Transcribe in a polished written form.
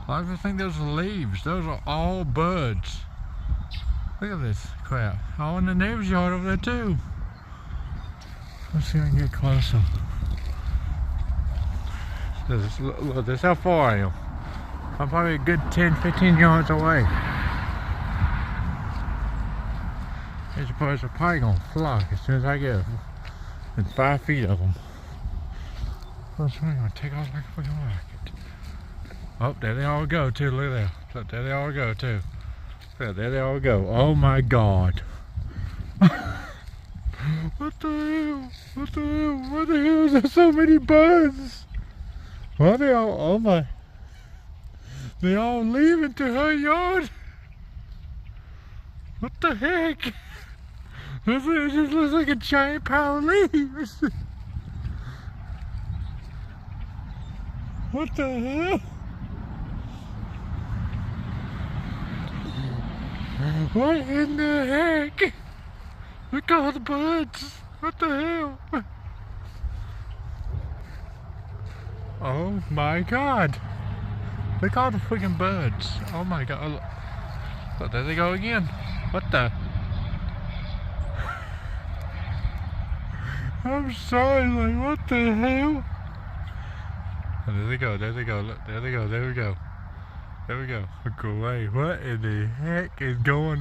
I just think those are leaves. Those are all buds. Look at this crap. All in the neighbor's yard over there too. Let's see if I can get closer. Look, that's how far I am. I'm probably a good 10-15 yards away. These birds are probably gonna flock as soon as I get within 5 feet of them. I'm gonna take off like a fucking rocket. Oh, there they all go too. Look at that. Look, there they all go too. Look, there they all go. Oh my God. What the hell? What the hell? What the hell is there so many bugs? Why are they all, oh my. They all leaving to her yard? What the heck? It just looks like a giant pile of leaves. What the hell? What in the heck? Look at all the buds. What the hell? Oh my God. Look at all the freaking buds. Oh my God. Look, there they go again. What the? I'm sorry, like what the hell? Oh, there they go, there they go, look, there they go, there we go. There we go. Great. What in the heck is going on?